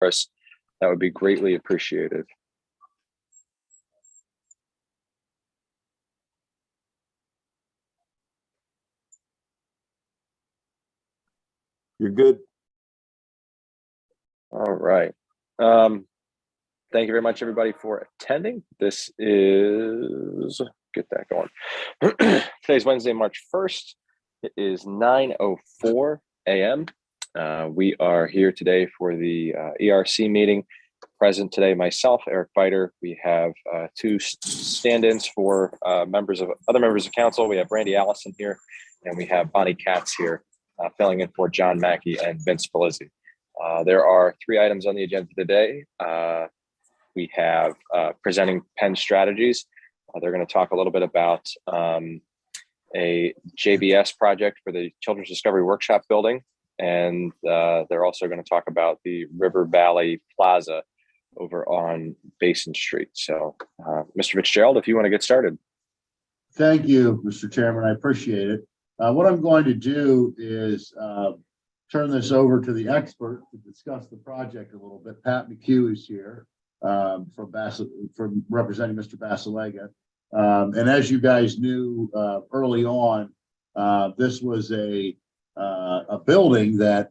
us, that would be greatly appreciated. You're good. All right. Thank you very much, everybody, for attending. This is, get that going. Today's Wednesday, March 1st. It is 9:04 a.m. We are here today for the ERC meeting. Present today, myself, Eric Biter. We have two stand-ins for other members of council. We have Randy Allison here, and we have Bonnie Katz here, filling in for John Mackey and Vince Spalizzi. There are 3 items on the agenda today. We have presenting Penn Strategies. They're going to talk a little bit about a JBS project for the Children's Discovery Workshop building. And they're also going to talk about the River Valley Plaza over on Basin Street. So, Mr. Fitzgerald, if you want to get started. Thank you, Mr. Chairman. I appreciate it. What I'm going to do is turn this over to the expert to discuss the project a little bit. Pat McHugh is here from representing Mr. Basilega. And as you guys knew early on, this was a building that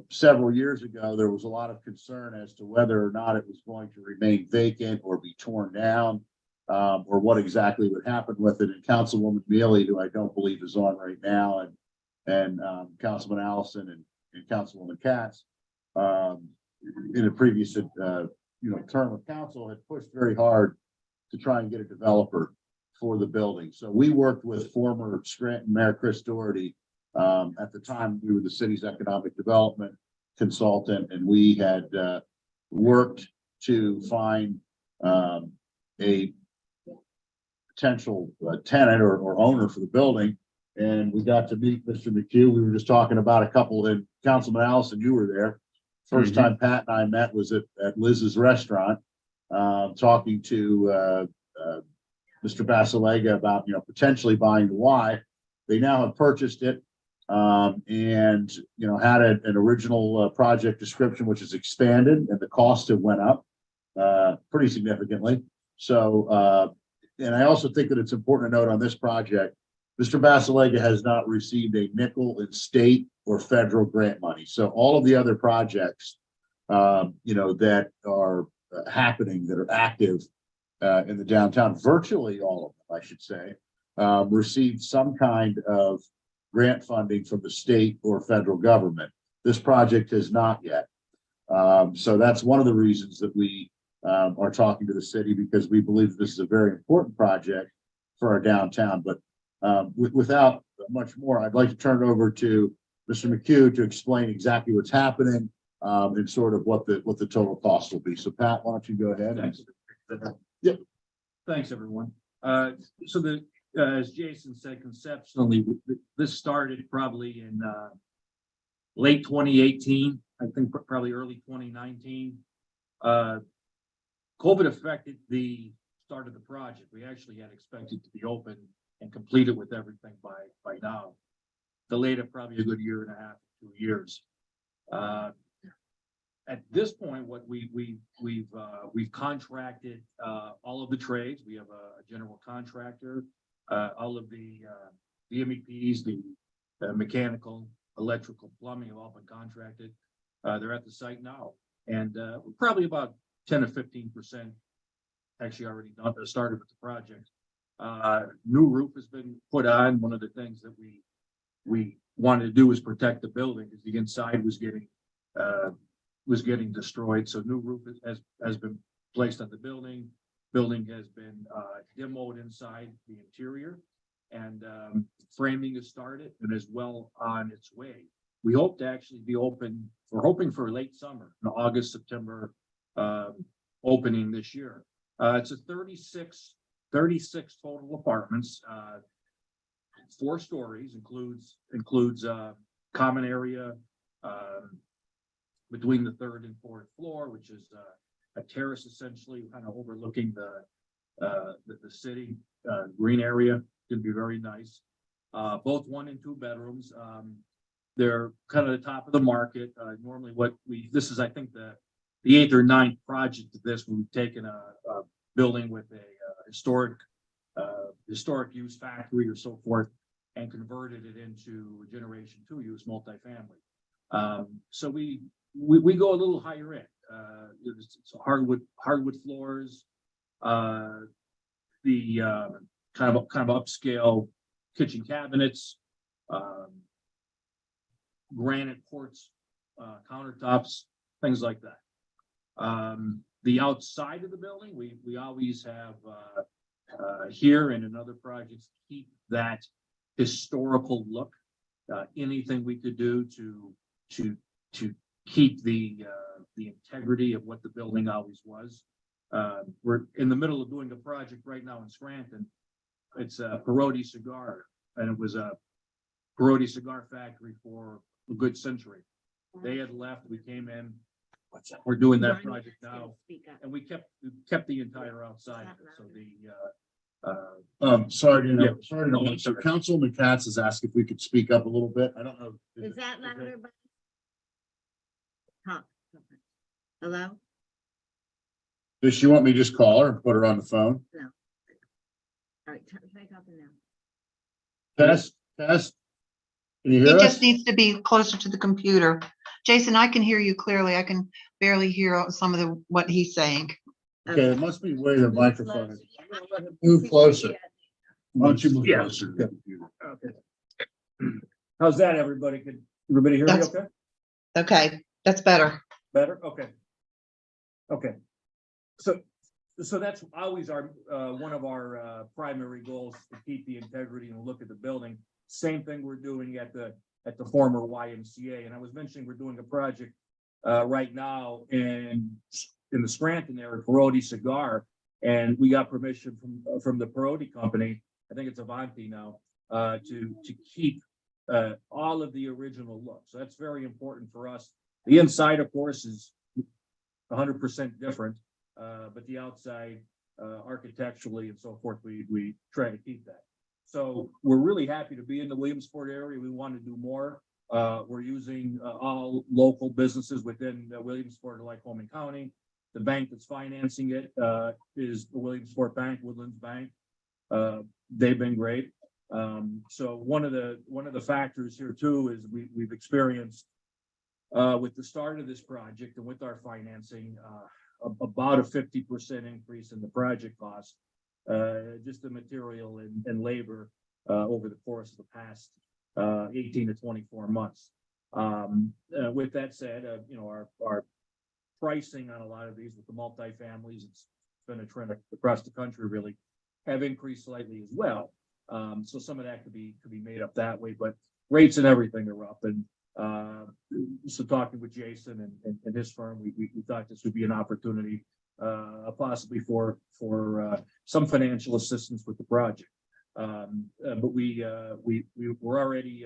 several years ago there was a lot of concern as to whether or not it was going to remain vacant or be torn down, or what exactly would happen with it. And Councilwoman Mealy, who I don't believe is on right now, and Councilman Allison and Councilwoman Katz, in a previous term of council, had pushed very hard to try and get a developer for the building. So we worked with former Scranton Mayor Chris Doherty. At the time, we were the city's economic development consultant, and we had worked to find a potential tenant or owner for the building. And we got to meet Mr. McHugh. We were just talking about a couple, and Councilman Allison, you were there. First time Pat and I met was at Liz's restaurant, talking to Mr. Basilega about potentially buying the Y. They now have purchased it, and had an original project description which is expanded, and the cost have went up pretty significantly. So, and I also think that it's important to note on this project, Mr. Basilega has not received a nickel in state or federal grant money. So all of the other projects, that are happening, that are active in the downtown, virtually all of them, I should say, received some kind of grant funding from the state or federal government. This project has not yet. So that's one of the reasons that we are talking to the city, because we believe this is a very important project for our downtown. But without much more, I'd like to turn it over to Mr. McHugh to explain exactly what's happening and sort of what the total cost will be. So Pat, why don't you go ahead? Thanks. Yep. Thanks, everyone. So as Jason said, conceptually, this started probably in late 2018, I think probably early 2019. COVID affected the start of the project. We actually had expected to be open and completed with everything by now. Delayed it probably a good 1.5 to 2 years. At this point, what we've contracted all of the trades. We have a general contractor, all of the MEPs, the mechanical, electrical, plumbing have all been contracted. They're at the site now, and we're probably about 10 to 15% actually already started with the project. New roof has been put on. One of the things that we wanted to do was protect the building, because the inside was getting destroyed. So new roof has been placed on the building. Building has been demoed inside the interior, and framing has started and is well on its way. We hope to actually be open. We're hoping for late summer, August, September opening this year. It's a 36 total apartments, 4 stories, includes common area between the 3rd and 4th floor, which is a terrace essentially, kind of overlooking the city green area. Going to be very nice. Both 1 and 2 bedrooms. They're kind of the top of the market. Normally this is, I think, the 8th or 9th project of this. We've taken a building with a historic use factory or so forth and converted it into a generation 2 use multifamily. So we go a little higher end. It's hardwood floors, the kind of upscale kitchen cabinets, granite quartz countertops, things like that. The outside of the building, we always have here and in other projects keep that historical look. Anything we could do to keep the integrity of what the building always was. We're in the middle of doing a project right now in Scranton. It's a Perotti cigar, and it was a Perotti cigar factory for a good century. They had left, we came in. We're doing that project now, and we kept the entire outside of it. So Sorry to Yeah. interrupt. So Councilman Katz has asked if we could speak up a little bit. I don't know. Is that louder? Huh. Hello? Does she want me to just call her and put her on the phone? All right, take up now. Test. Can you He hear us? just needs to be closer to the computer. Jason, I can hear you clearly. I can barely hear some of what he's saying. Okay, it must be where the microphone is. Move closer. Why don't you move Yeah. closer to the computer? Okay. How's that, everybody? Can everybody hear me That's- okay? Okay, that's better. Better? Okay. Okay. So that's always our, one of our, primary goals, to keep the integrity and look at the building. Same thing we're doing at the former YMCA. And I was mentioning we're doing a project, right now in the Scranton area, Perotti Cigar. And we got permission from the Perotti company, I think it's Avanti now, to keep, all of the original look. So that's very important for us. The inside, of course, is 100% different, but the outside, architecturally and so forth, we try to keep that. So we're really happy to be in the Williamsport area. We want to do more. We're using all local businesses within Williamsport and Lycoming County. The bank that's financing it is the Williamsport Bank, Woodlands Bank. They've been great. So one of the factors here too is we've experienced with the start of this project and with our financing, about a 50% increase in the project cost, just the material and labor over the course of the past 18 to 24 months. With that said, our pricing on a lot of these with the multifamilies, it's been a trend across the country, really have increased slightly as well. So some of that could be made up that way, but rates and everything are up. And so talking with Jason and his firm, we thought this would be an opportunity, possibly for some financial assistance with the project. But we're already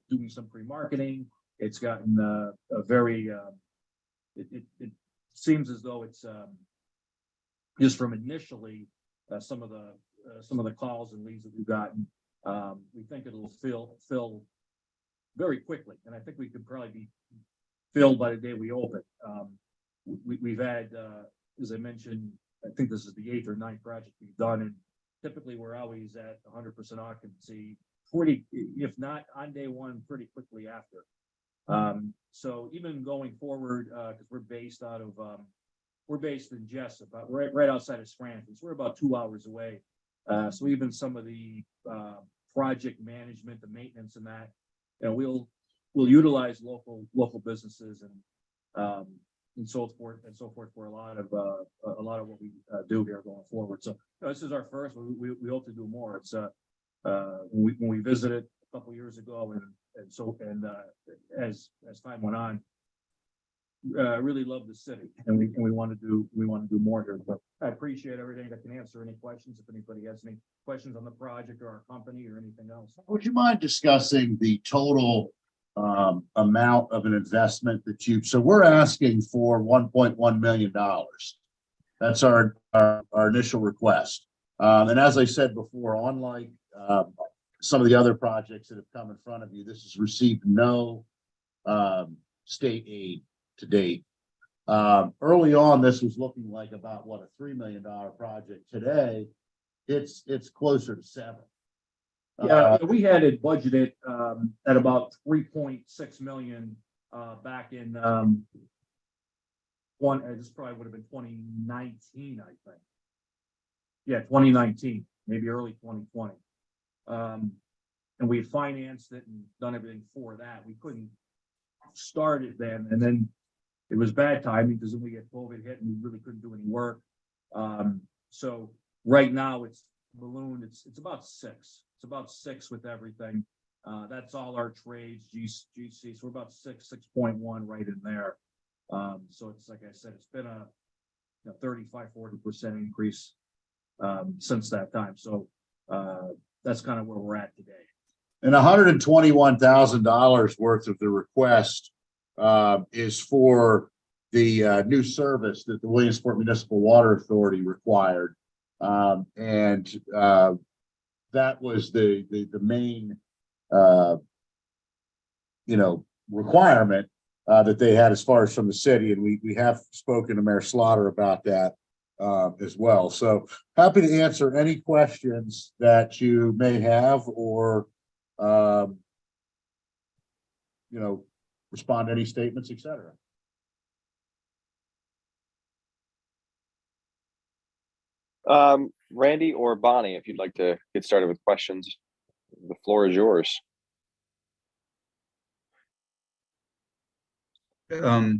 doing some pre-marketing. It's gotten a very it seems as though it's just from initially some of the calls and leads that we've gotten. We think it'll fill very quickly, and I think we could probably be filled by the day we open. We've had, as I mentioned, I think this is the 8th or 9th project we've done, and typically we're always at 100% occupancy, if not on day one, pretty quickly after. So even going forward, because we're based in Jessup, right outside of Scranton, so we're about 2 hours away. So even some of the project management, the maintenance, and that, we'll utilize local businesses and so forth for a lot of what we do here going forward. So this is our first. We hope to do more. It's when we visited a couple years ago, and as time went on, really love the city, and we want to do more here. But I appreciate everything. I can answer any questions if anybody has any questions on the project or our company or anything else. Would you mind discussing the total amount of an investment so we're asking for $1.1 million. That's our initial request. And as I said before, unlike some of the other projects that have come in front of you, this has received no state aid to date. Early on, this was looking like about what, a $3 million project. Today, it's closer to 7. Yeah, we had it budgeted at about 3.6 million back in this probably would have been 2019, I think. Yeah, 2019, maybe early 2020. And we had financed it and done everything for that. We couldn't start it then, and then it was bad timing because then we get COVID hit and we really couldn't do any work. So right now it's ballooned. It's about 6. It's about 6 with everything. That's all our trades, GC. So we're about 6.1 right in there. So it's like I said, it's been a 35-40% increase since that time. So that's kind of where we're at today. And $121,000 worth of the request is for the new service that the Williamsport Municipal Water Authority required. That was the main, requirement that they had as far as from the city. And we have spoken to Mayor Slaughter about that as well. So happy to answer any questions that you may have or, respond to any statements, etc. Randy or Bonnie, if you'd like to get started with questions, the floor is yours. I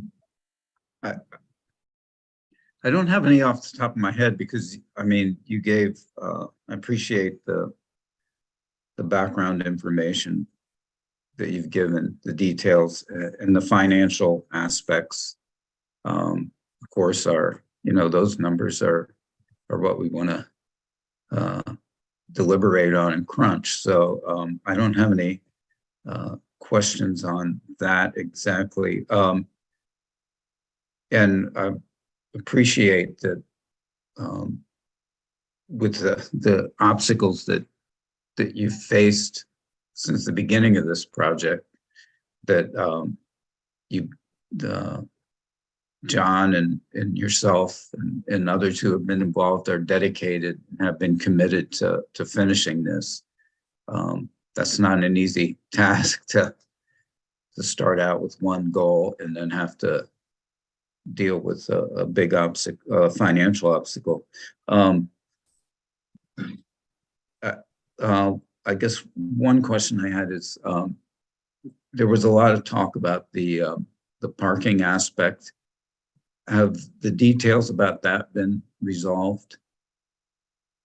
don't have any off the top of my head because, I mean, you gave, I appreciate the background information that you've given, the details and the financial aspects. Of course, those numbers are what we want to deliberate on and crunch. So I don't have any questions on that exactly. And I appreciate that with the obstacles that you've faced since the beginning of this project, that John and yourself and others who have been involved are dedicated and have been committed to finishing this. That's not an easy task to start out with one goal and then have to deal with a big financial obstacle. I guess one question I had is there was a lot of talk about the parking aspect. Have the details about that been resolved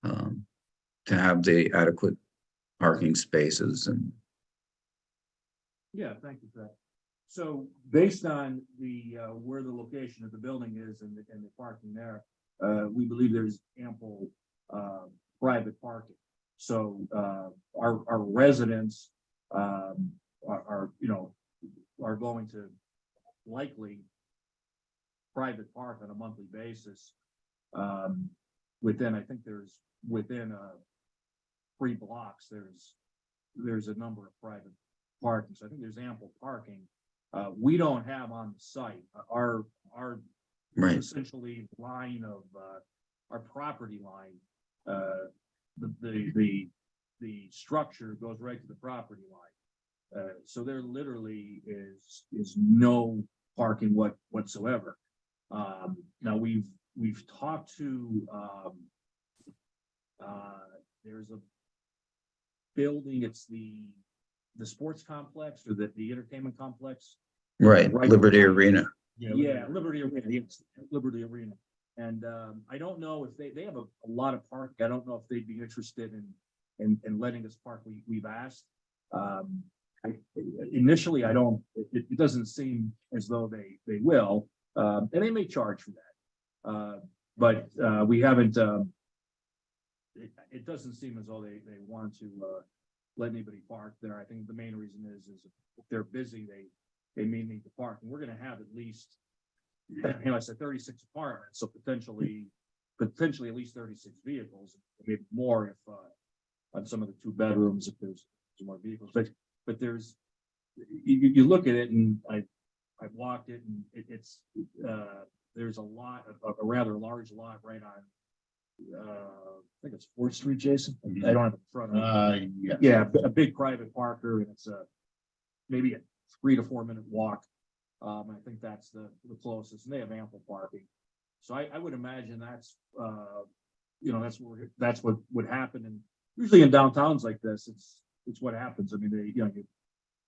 to have the adequate parking spaces? And Yeah, thank you for that. So based on the where the location of the building is and the parking there, we believe there's ample private parking. So our residents are going to likely private park on a monthly basis. I think within 3 blocks, there's a number of private parking. So I think there's ample parking. We don't have on the site our right. essentially line of our property line. The structure goes right to the property line. So there literally is no parking whatsoever. Now we've talked to there's a building, it's the sports complex or the entertainment complex. Right, Liberty Arena. Yeah, Liberty Arena. And I don't know if they have a lot of parking. I don't know if they'd be interested in letting us park. We've asked. Initially, it doesn't seem as though they will, and they may charge for that. But we haven't. It doesn't seem as though they want to let anybody park there. I think the main reason is if they're busy, they may need to park, and we're going to have at least, I said 36 apartments, so potentially at least 36 vehicles, maybe more on some of the 2 bedrooms if there's some more vehicles, but there's, you look at it and I've walked it and it's, there's a lot of a rather large lot right on, I think it's 4th Street, Jason. I don't have it in front of me. Yeah. Yeah, a big private parker, and it's maybe a 3 to 4 minute walk. I think that's the closest, and they have ample parking. So I would imagine that's, that's what would happen. And usually in downtowns like this, it's what happens. I mean,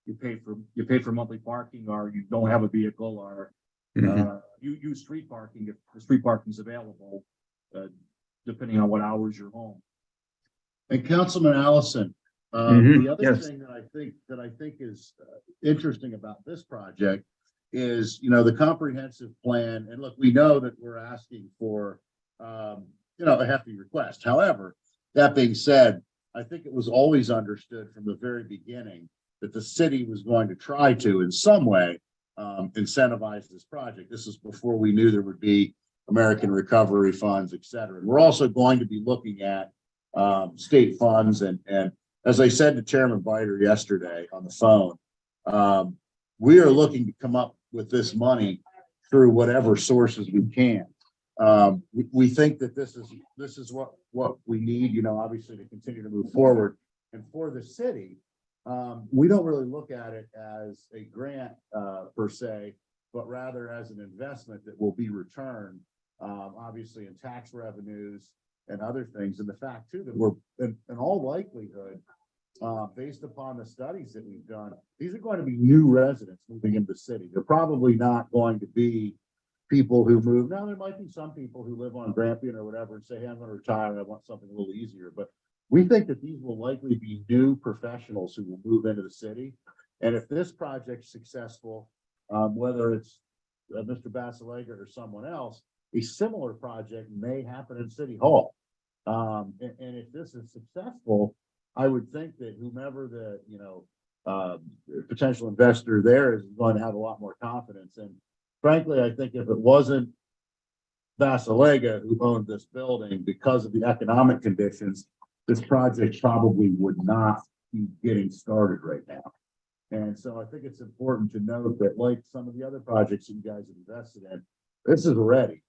you pay for monthly parking, or you don't have a vehicle, or you use street parking if the street parking is available, depending on what hours you're home. And Councilman Allison, Mhm, the other yes. thing that I think is interesting about this project is, the comprehensive plan. And look, we know that we're asking for, a hefty request. However, that being said, I think it was always understood from the very beginning that the city was going to try to, in some way, incentivize this project. This is before we knew there would be American recovery funds, et cetera. And we're also going to be looking at state funds. And as I said to Chairman Biter yesterday on the phone, we are looking to come up with this money through whatever sources we can. We think that this is what we need, obviously, to continue to move forward. And for the city, we don't really look at it as a grant per se, but rather as an investment that will be returned, obviously in tax revenues and other things. And the fact too, that we're in all likelihood, based upon the studies that we've done, these are going to be new residents moving into the city. They're probably not going to be people who move. Now, there might be some people who live on Grampian or whatever and say, hey, I'm going to retire, I want something a little easier. But we think that these will likely be new professionals who will move into the city. And if this project's successful, whether it's Mr. Basilega or someone else, a similar project may happen in City Hall. And if this is successful, I would think that whomever the, potential investor there is going to have a lot more confidence. And frankly, I think if it wasn't Basilega who owned this building, because of the economic conditions, this project probably would not be getting started right now. And so I think it's important to note that, like some of the other projects that you guys have invested in, this is ready.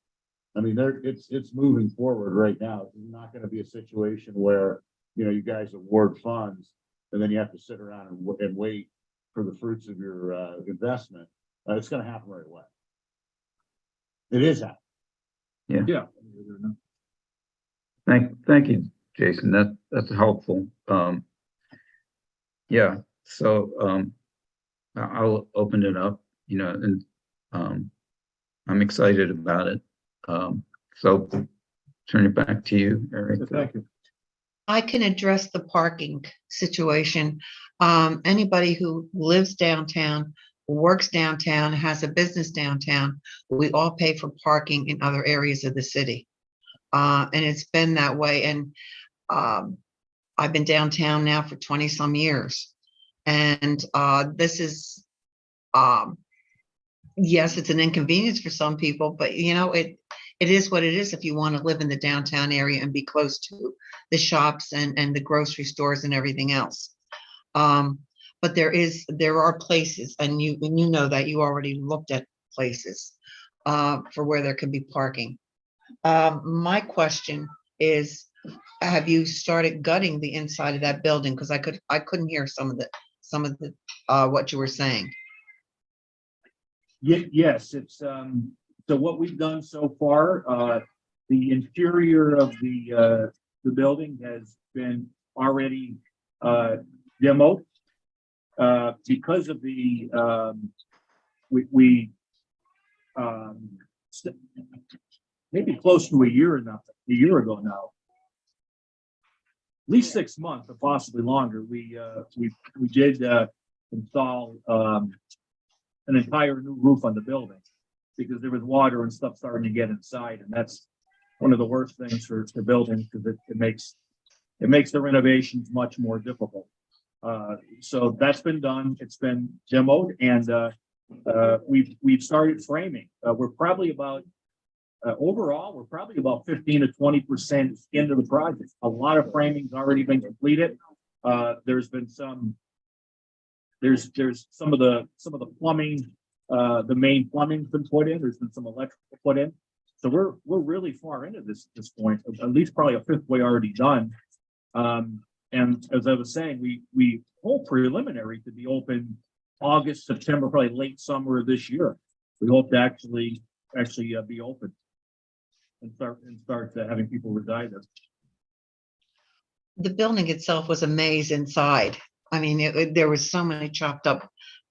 I mean, it's moving forward right now. It's not going to be a situation where, you guys award funds and then you have to sit around and wait for the fruits of your investment. It's going to happen right away. It is happening. Yeah. Thank you, Jason. That's helpful. Yeah, so I'll open it up, and I'm excited about it. So turn it back to you, Eric. Thank you. I can address the parking situation. Anybody who lives downtown, works downtown, has a business downtown, we all pay for parking in other areas of the city. And it's been that way. And I've been downtown now for 20 some years. And this is, yes, it's an inconvenience for some people, but it is what it is if you want to live in the downtown area and be close to the shops and the grocery stores and everything else. But there are places, and you know that you already looked at places for where there can be parking. My question is, have you started gutting the inside of that building? Because I couldn't hear some of the what you were saying. Yes, it's so what we've done so far, the interior of the building has been already demoed because of the maybe close to a year ago now, at least 6 months or possibly longer. We did install an entire new roof on the building because there was water and stuff starting to get inside, and that's one of the worst things for buildings because it makes the renovations much more difficult. So that's been done. It's been demoed, and we've started framing. We're probably about overall, we're probably about 15 to 20% into the project. A lot of framing's already been completed. There's been some, there's some of the plumbing, the main plumbing's been put in. There's been some electrical put in. So we're really far into this point, at least probably a fifth way already done. And as I was saying, we hope preliminary to be open August, September, probably late summer of this year. We hope to actually be open and start having people reside there. The building itself was a maze inside. I mean, there was so many chopped up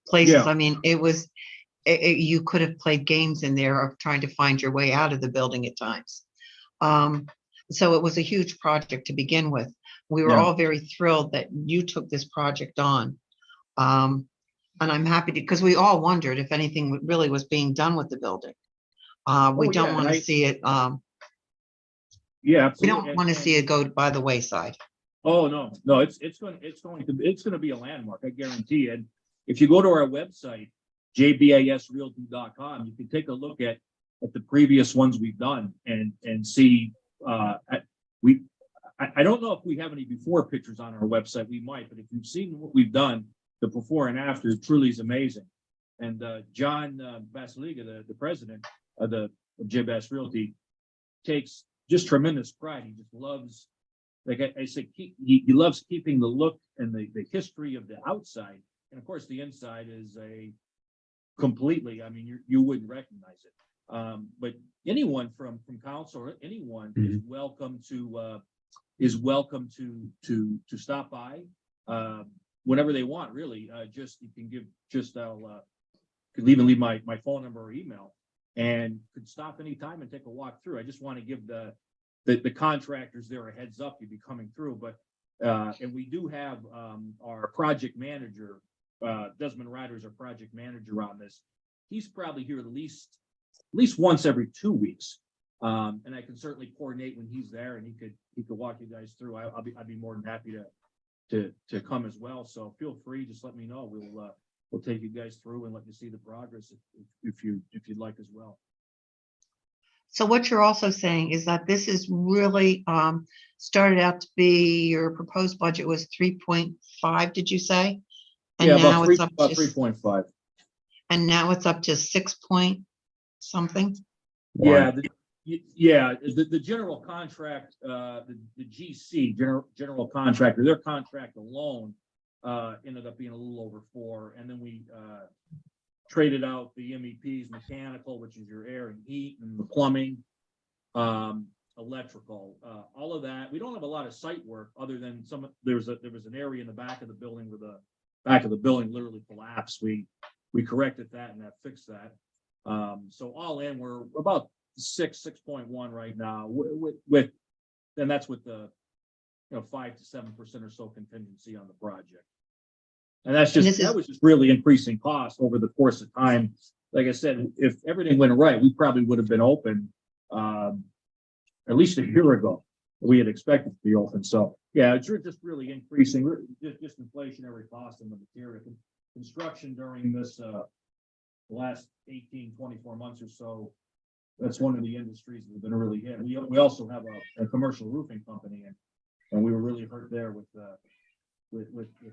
places. Yeah. I mean, it was, you could have played games in there of trying to find your way out of the building at times. So it was a huge project to begin with. We were Yeah. all very thrilled that you took this project on. And I'm happy to, because we all wondered if anything really was being done with the building. We Oh, don't yeah, want to and see it, Yeah, we absolutely. don't want to see it go by the wayside. Oh, no, it's going to be a landmark, I guarantee it. If you go to our website, jbasrealty.com, you can take a look at the previous ones we've done and see, I don't know if we have any before pictures on our website. We might, but if you've seen what we've done, the before and after truly is amazing. And John Basiliga, the president of JBass Realty, takes just tremendous pride. He just loves, like I say, he loves keeping the look and the history of the outside. And of course, the inside is completely, I mean, you wouldn't recognize it. But anyone from council or anyone is welcome to stop by whenever they want, really. Just you can give could even leave my phone number or email and could stop anytime and take a walk through. I just want to give the contractors there a heads up you'd be coming through. But and we do have our project manager, Desmond Ryder is our project manager on this. He's probably here at least once every 2 weeks. And I can certainly coordinate when he's there and he could walk you guys through. I'd be more than happy to come as well. So feel free, just let me know. We'll take you guys through and let you see the progress if you'd like as well. So what you're also saying is that this is really started out to be, your proposed budget was 3.5, did you say? And Yeah, now about it's up to 3.5. And now it's up to 6 point something. Yeah, the general contract, the GC, general contractor, their contract alone ended up being a little over 4. And then we traded out the MEPs, mechanical, which is your air and heat, and the plumbing, electrical, all of that. We don't have a lot of site work other than there was an area in the back of the building where the back of the building literally collapsed. We corrected that and that fixed that. So all in, we're about 6.1 right now with and that's with the 5 to 7% or so contingency on the project. And that was just really increasing cost over the course of time. Like I said, if everything went right, we probably would have been open at least a year ago. We had expected to be open. So yeah, it's just really increasing, just inflationary cost in the material. Construction during this last 18, 24 months or so, that's one of the industries that have been really hit. We also have a commercial roofing company, and we were really hurt there with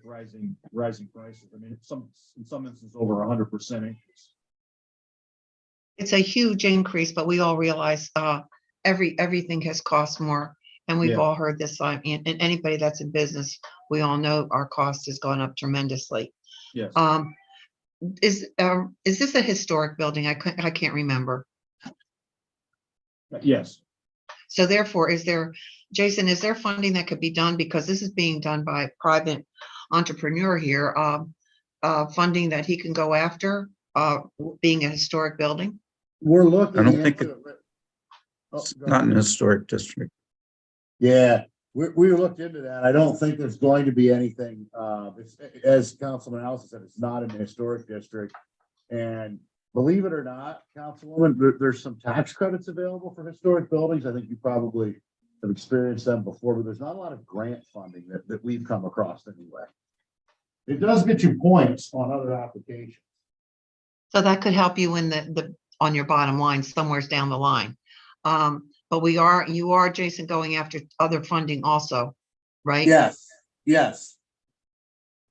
rising prices. I mean, in some instances over 100% increase. It's a huge increase, but we all realize everything has cost more, and we've all heard this. And anybody that's in business, we all know our cost has gone up tremendously. Yes. Is this a historic building? I can't remember. Yes. So therefore, Jason, is there funding that could be done, because this is being done by a private entrepreneur here, funding that he can go after, being a historic building? We're looking. I don't think into it. It's not an historic district. Yeah, we looked into that. I don't think there's going to be anything, as Councilman Allison said, it's not in the historic district. And believe it or not, Councilwoman, there's some tax credits available for historic buildings. I think you probably have experienced them before, but there's not a lot of grant funding that we've come across anyway. It does get you points on other applications. So that could help you in on your bottom line somewheres down the line. But you are, Jason, going after other funding also, right? Yes, yes.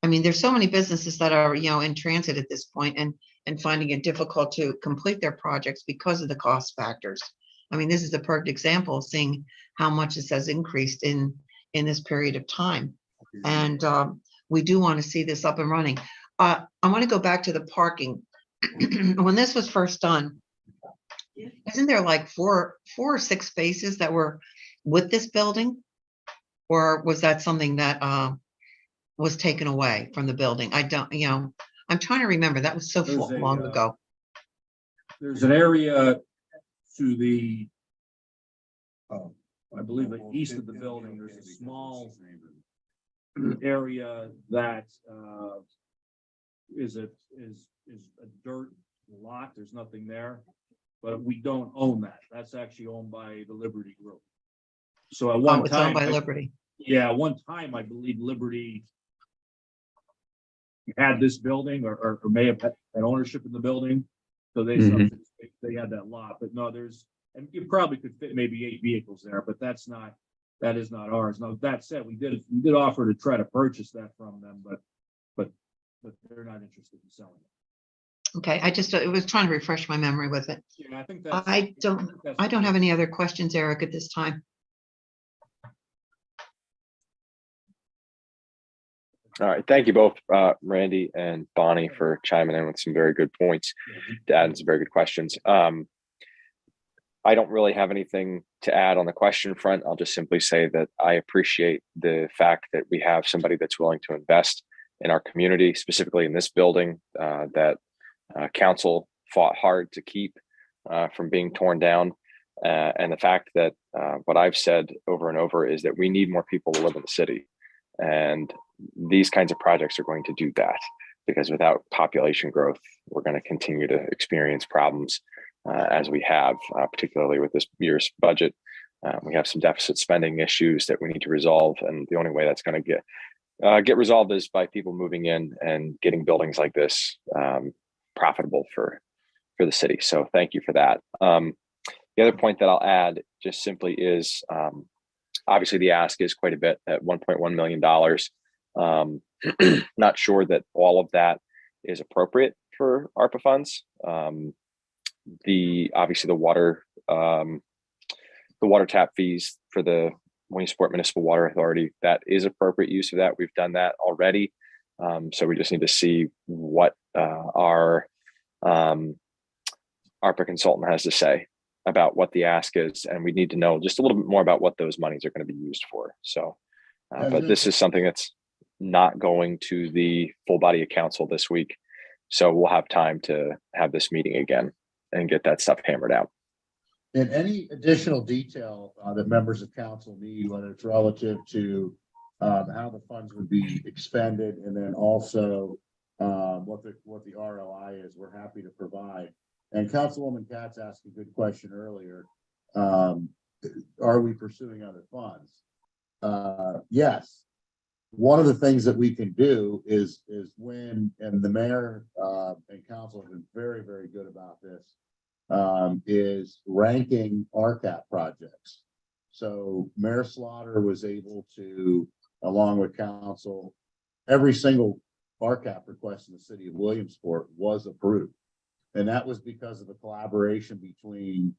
I mean, there's so many businesses that are, in transit at this point and finding it difficult to complete their projects because of the cost factors. I mean, this is a perfect example of seeing how much this has increased in this period of time. And we do want to see this up and running. I want to go back to the parking. When this was first done, isn't there like four or six spaces that were with this building? Or was that something that was taken away from the building? I don't, I'm trying to remember. That was so There's a, long ago. There's an area to the, I believe, the east of the building. There's a small area that is a dirt lot. There's nothing there, but we don't own that. That's actually owned by the Liberty Group. So at one It's owned time, by Liberty. yeah, one time I believe Liberty had this building or may have had ownership in the building. So they had that lot, but no, and you probably could fit maybe 8 vehicles there, but that is not ours. Now, that said, we did offer to try to purchase that from them, but they're not interested in selling it. Okay, it was trying to refresh my memory with it. Yeah, I think I don't have any other questions, Eric, at this time. All right. Thank you both, Randy and Bonnie, for chiming in with some very good points. Dad, and some very good questions. I don't really have anything to add on the question front. I'll just simply say that I appreciate the fact that we have somebody that's willing to invest in our community, specifically in this building, that council fought hard to keep from being torn down. And the fact that what I've said over and over is that we need more people to live in the city. And these kinds of projects are going to do that, because without population growth, we're going to continue to experience problems as we have, particularly with this year's budget. We have some deficit spending issues that we need to resolve. And the only way that's going to get resolved is by people moving in and getting buildings like this profitable for the city. So thank you for that. The other point that I'll add just simply is, obviously the ask is quite a bit at $1.1 million. Not sure that all of that is appropriate for ARPA funds. Obviously the water tap fees for the Williamsport Municipal Water Authority, that is appropriate use of that. We've done that already. So we just need to see what our ARPA consultant has to say about what the ask is, and we need to know just a little bit more about what those monies are going to be used for. So, but this is something that's not going to the full body of council this week. So we'll have time to have this meeting again and get that stuff hammered out. And any additional detail that members of council need, whether it's relative to how the funds would be expended, and then also what the ROI is, we're happy to provide. And Councilwoman Katz asked a good question earlier. Are we pursuing other funds? Yes. One of the things that we can do is when, and the mayor and council have been very, very good about this, is ranking RCAP projects. So Mayor Slaughter was able to, along with council, every single RCAP request in the city of Williamsport was approved. And that was because of the collaboration between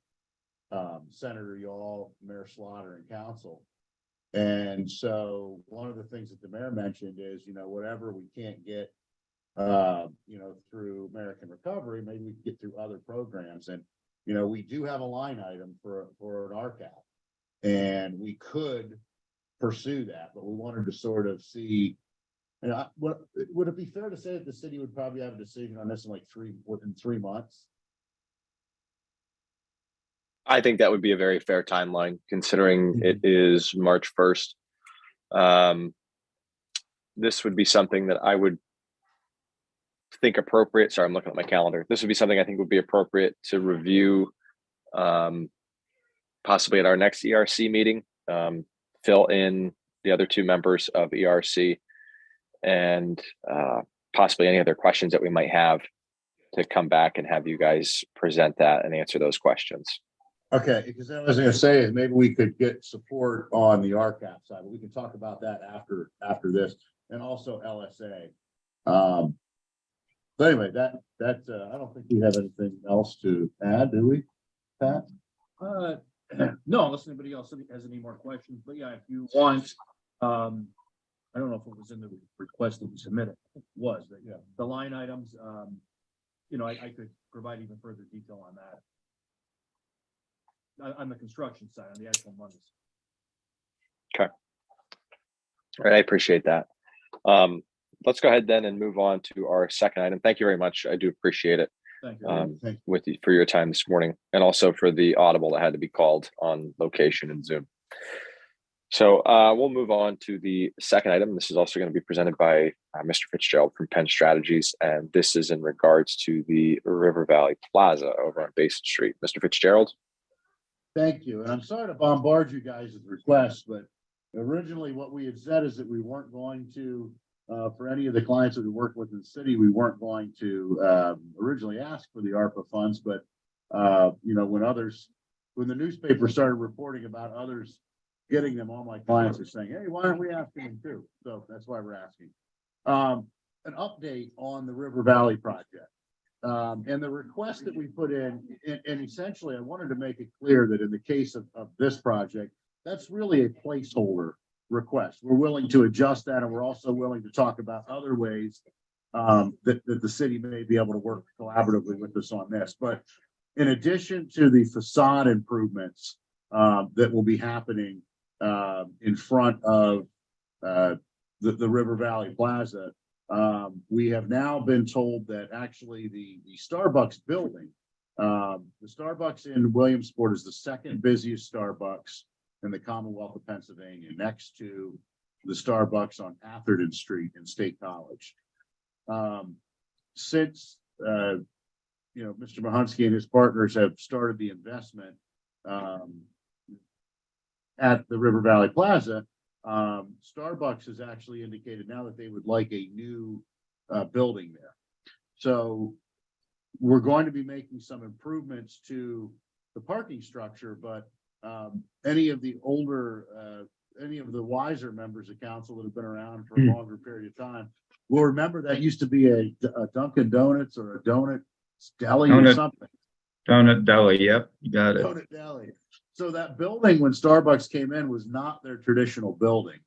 Senator Yall, Mayor Slaughter, and council. And so one of the things that the mayor mentioned is, whatever we can't get, through American Recovery, maybe we can get through other programs. And, we do have a line item for an RCAP, and we could pursue that, but we wanted to sort of see, would it be fair to say that the city would probably have a decision on this within 3 months? I think that would be a very fair timeline, considering it is March 1st. This would be something that I would think appropriate. Sorry, I'm looking at my calendar. This would be something I think would be appropriate to review possibly at our next ERC meeting, fill in the other 2 members of ERC, and possibly any other questions that we might have, to come back and have you guys present that and answer those questions. Okay, because I was gonna say is maybe we could get support on the RCAP side, but we can talk about that after this, and also LSA. But anyway, I don't think we have anything else to add, do we, Pat? No, unless anybody else has any more questions, but yeah, if you want, I don't know if it was in the request that we submitted, it was, but yeah, the line items, you know, I could provide even further detail on that. On the construction side, on the actual monies. All right, I appreciate that. Let's go ahead then and move on to our second item. Thank you very much. I do appreciate it. Thank you. Thank with you for your time this morning, and also for the audible that had to be called on location and Zoom. So we'll move on to the second item. This is also going to be presented by Mr. Fitzgerald from Penn Strategies, and this is in regards to the River Valley Plaza over on Basin Street. Mr. Fitzgerald. Thank you, and I'm sorry to bombard you guys with requests, but originally what we had said is that we weren't going to, for any of the clients that we work with in the city, we weren't going to originally ask for the ARPA funds, but you know, when the newspaper started reporting about others getting them, all my clients are saying, hey, why aren't we asking them too? So that's why we're asking. An update on the River Valley project. And the request that we put in, and essentially I wanted to make it clear that in the case of this project, that's really a placeholder request. We're willing to adjust that, and we're also willing to talk about other ways that the city may be able to work collaboratively with us on this. But in addition to the facade improvements that will be happening in front of the River Valley Plaza, we have now been told that actually the Starbucks building, the Starbucks in Williamsport is the second busiest Starbucks in the Commonwealth of Pennsylvania, next to the Starbucks on Atherton Street in State College. Since you know, Mr. Mahunsky and his partners have started the investment at the River Valley Plaza, Starbucks has actually indicated now that they would like a new building there. So we're going to be making some improvements to the parking structure, but any of the wiser members of council that have been around for a longer period of time will remember that used to be a Dunkin' Donuts or a donut deli or something. Donut Deli, yep, you got it. Donut Deli. So that building, when Starbucks came in, was not their traditional building.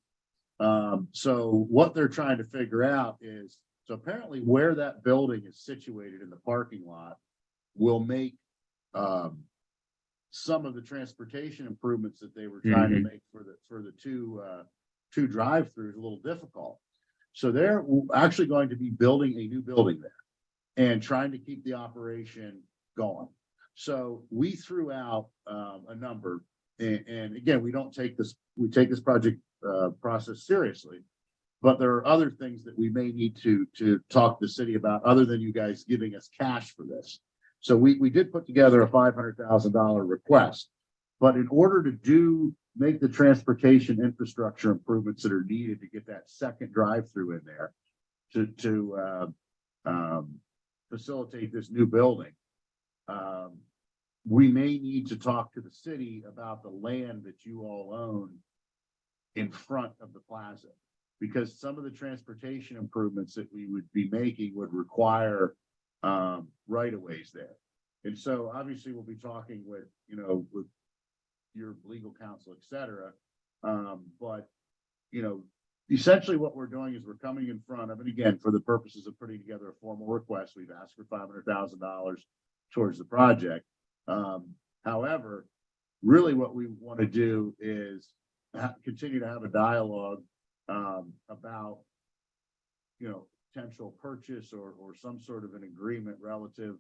So what they're trying to figure out is, so apparently where that building is situated in the parking lot will make some of the transportation improvements that they were trying to make for the two drive-throughs a little difficult. So they're actually going to be building a new building there and trying to keep the operation going. So we threw out a number, and again, we take this project process seriously, but there are other things that we may need to talk to the city about other than you guys giving us cash for this. So we did put together a $500,000 request, but in order to make the transportation infrastructure improvements that are needed to get that second drive-through in there to facilitate this new building, we may need to talk to the city about the land that you all own in front of the plaza, because some of the transportation improvements that we would be making would require right-of-ways there. And so obviously we'll be talking with your legal counsel, et cetera. But essentially what we're doing is we're coming in front of, and again, for the purposes of putting together a formal request, we've asked for $500,000 towards the project. However, really what we want to do is continue to have a dialogue about potential purchase or some sort of an agreement relative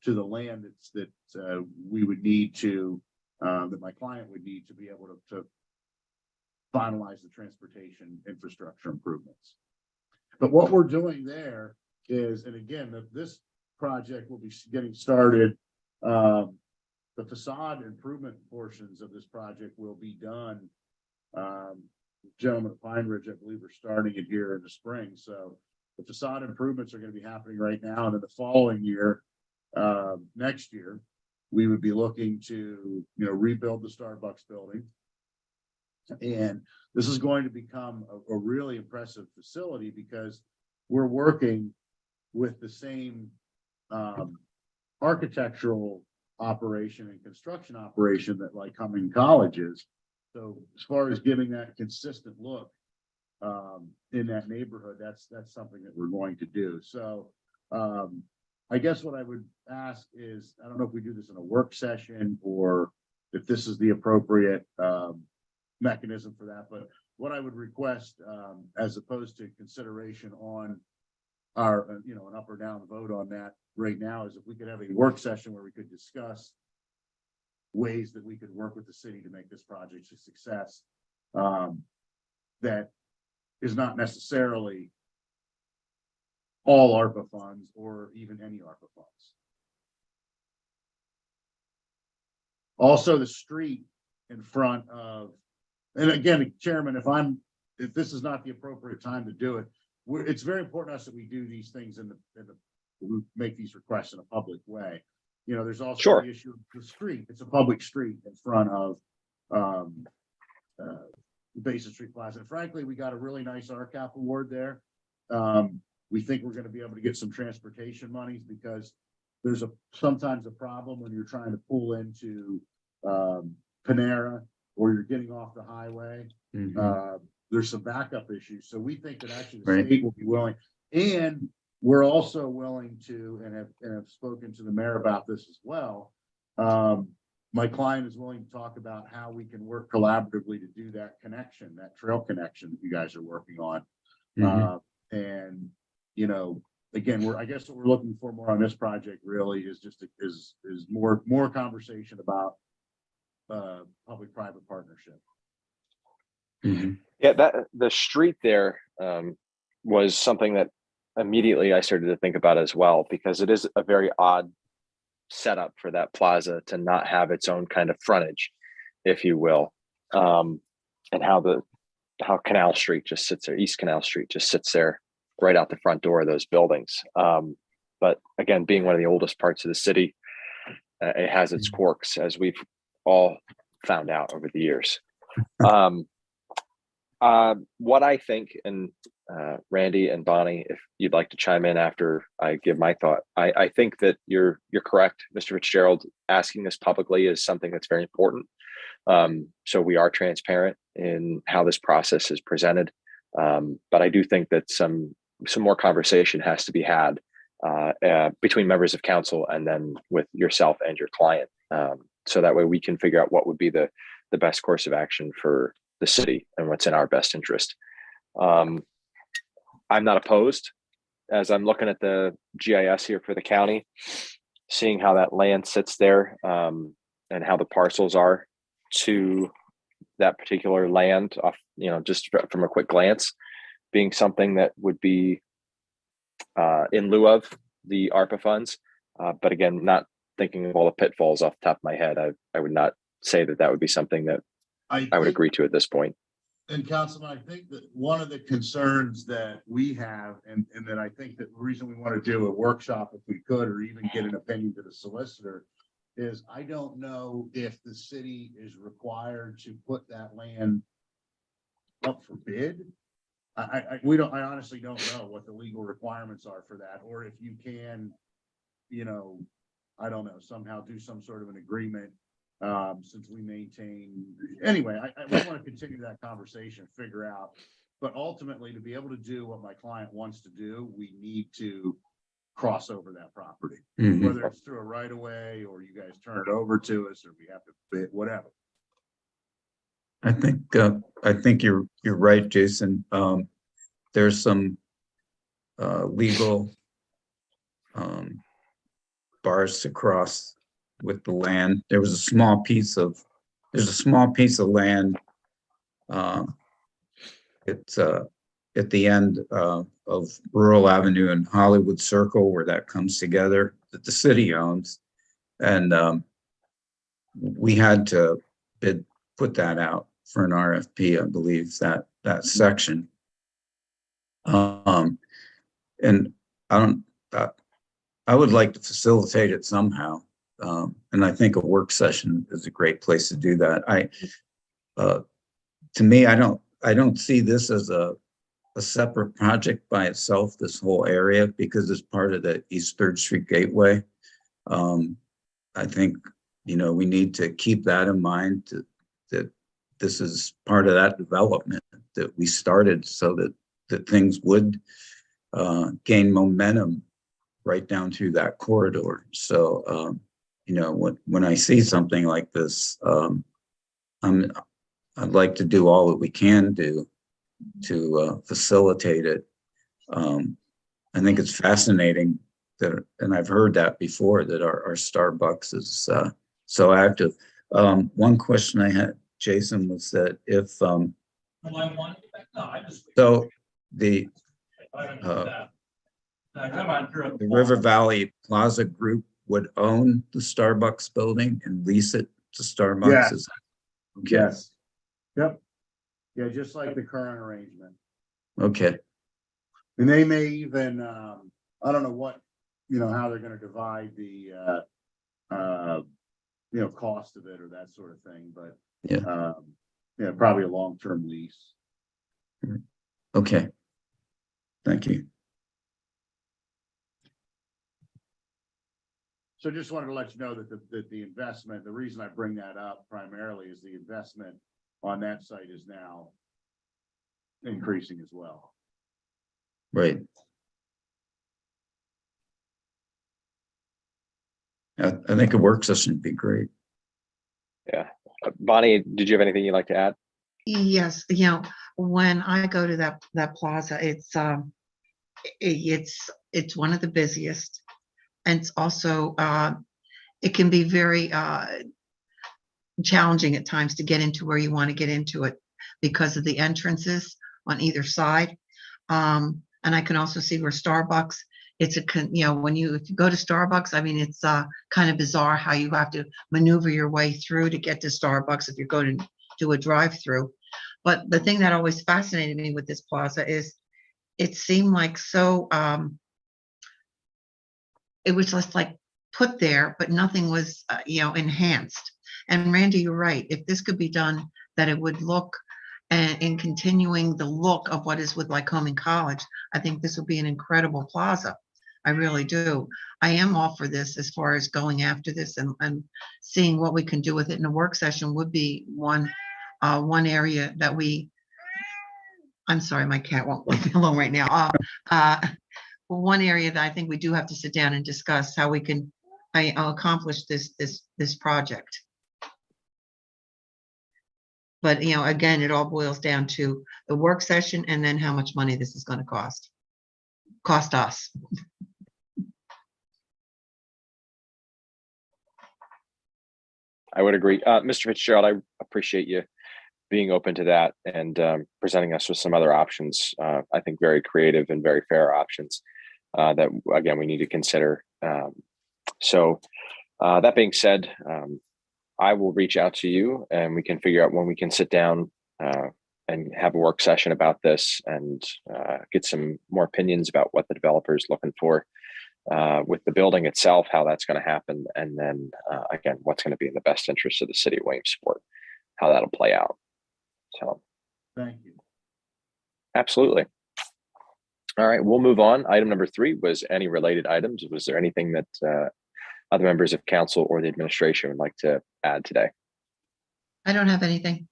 to the land that we would need to that my client would need to be able to finalize the transportation infrastructure improvements. But what we're doing there is, and again, this project will be getting started. The facade improvement portions of this project will be done. Gentlemen at Pine Ridge, I believe, are starting it here in the spring. So the facade improvements are going to be happening right now, and in the following year, next year, we would be looking to, rebuild the Starbucks building. And this is going to become a really impressive facility because we're working with the same architectural operation and construction operation that Lycoming College is. So as far as giving that consistent look in that neighborhood, that's something that we're going to do. So I guess what I would ask is, I don't know if we do this in a work session or if this is the appropriate mechanism for that, but what I would request, as opposed to consideration on our, an up or down vote on that right now, is if we could have a work session where we could discuss ways that we could work with the city to make this project a success. That is not necessarily all ARPA funds or even any ARPA funds. Also, the street in front of, and again, Chairman, if this is not the appropriate time to do it, it's very important to us that we do these things we make these requests in a public way. There's also Sure. the issue of the street. It's a public street in front of Basin Street Plaza. And frankly, we got a really nice RCAP award there. We think we're going to be able to get some transportation monies because there's sometimes a problem when you're trying to pull into Panera or you're getting off the highway. There's some backup issues. So we think that actually the Right. state will be willing, and we're also willing to, and have spoken to the mayor about this as well. My client is willing to talk about how we can work collaboratively to do that connection, that trail connection that you guys are working on. And, again, I guess what we're looking for more on this project really is just is more conversation about public-private partnership. Yeah, that the street there was something that immediately I started to think about as well, because it is a very odd setup for that plaza to not have its own kind of frontage, if you will, and how Canal Street just sits there, East Canal Street just sits there right out the front door of those buildings. But again, being one of the oldest parts of the city, it has its quirks, as we've all found out over the years. What I think, and Randy and Bonnie, if you'd like to chime in after I give my thought, I think that you're correct, Mr. Fitzgerald. Asking this publicly is something that's very important. So we are transparent in how this process is presented. But I do think that some more conversation has to be had between members of council and then with yourself and your client. So that way we can figure out what would be the best course of action for the city and what's in our best interest. I'm not opposed, as I'm looking at the GIS here for the county, seeing how that land sits there, and how the parcels are to that particular land off, just from a quick glance, being something that would be in lieu of the ARPA funds. But again, not thinking of all the pitfalls off the top of my head, I would not say that would be something that I would agree to at this point. And Councilman, I think that one of the concerns that we have, and that I think that the reason we want to do a workshop, if we could, or even get an opinion to the solicitor, is I don't know if the city is required to put that land up for bid. I honestly don't know what the legal requirements are for that, or if you can, I don't know, somehow do some sort of an agreement. Since we maintain, anyway, we want to continue that conversation, figure out, but ultimately to be able to do what my client wants to do, we need to cross over that property, whether it's through a right of way or you guys turn it over to us or we have to bid, whatever. I think you're right, Jason. There's some legal bars to cross with the land. There's a small piece of land. It's at the end of Rural Avenue and Hollywood Circle, where that comes together, that the city owns, and we had to put that out for an RFP, I believe, that section. And I would like to facilitate it somehow. And I think a work session is a great place to do that. To me, I don't see this as a separate project by itself, this whole area, because it's part of the East Third Street Gateway. I think, we need to keep that in mind, that this is part of that development that we started so that things would gain momentum right down through that corridor. So, when I see something like this, I'd like to do all that we can do to facilitate it. I think it's fascinating that, and I've heard that before, that our Starbucks is so active. One question I had, Jason, was that if so the River Valley Plaza Group would own the Starbucks building and lease it to Starbucks? Yes. Okay. Yes. Yep. Yeah, just like the current arrangement. Okay. And they may even, I don't know what, how they're gonna divide the, cost of it or that sort of thing, but. Yeah, probably a long-term lease. Okay. Thank you. So just wanted to let you know that the investment, the reason I bring that up primarily is the investment on that site is now increasing as well. Right. I think a work session would be great. Yeah. Bonnie, did you have anything you'd like to add? Yes, when I go to that plaza, it's one of the busiest. And it's also, it can be very challenging at times to get into where you want to get into it because of the entrances on either side. And I can also see where Starbucks, it's if you go to Starbucks, I mean, it's kind of bizarre how you have to maneuver your way through to get to Starbucks if you're going to do a drive-through. But the thing that always fascinated me with this plaza is it seemed like so, it was just like put there, but nothing was, enhanced. And Randy, you're right. If this could be done, that it would look, and in continuing the look of what is with Lycoming College, I think this would be an incredible plaza. I really do. I am all for this as far as going after this and seeing what we can do with it. And a work session would be one area that I'm sorry, my cat won't leave me alone right now. One area that I think we do have to sit down and discuss how we can accomplish this project. But, again, it all boils down to the work session and then how much money this is going to cost us. I would agree. Mr. Fitzgerald, I appreciate you being open to that and presenting us with some other options. I think very creative and very fair options that, again, we need to consider. So that being said, I will reach out to you and we can figure out when we can sit down and have a work session about this and get some more opinions about what the developer is looking for with the building itself, how that's going to happen. And then again, what's going to be in the best interest of the city of Williamsport, how that'll play out. So Thank you. absolutely. All right, we'll move on. Item number 3 was any related items. Was there anything that other members of council or the administration would like to add today? I don't have anything.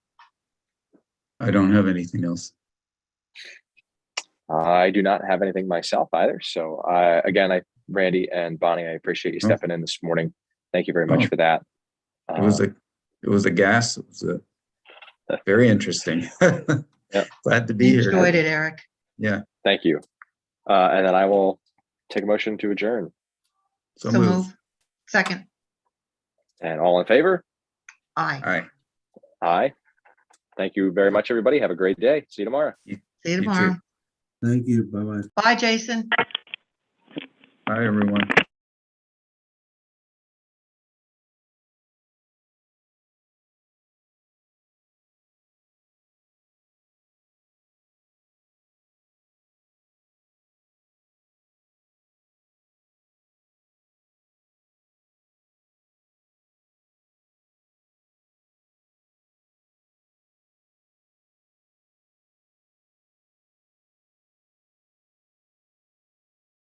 I don't have anything else. I do not have anything myself either. So again, Randy and Bonnie, I appreciate you stepping in this morning. Thank you very much for that. It was a gas. It was very interesting. Yep. Glad to be here. Enjoyed it, Eric. Yeah. Thank you. And then I will take a motion to adjourn. So So move. move. Second. And all in favor? Aye. All right. Aye. Thank you very much, everybody. Have a great day. See you tomorrow. See you You too. tomorrow. Thank you. Bye-bye. Bye, Jason. Bye, everyone.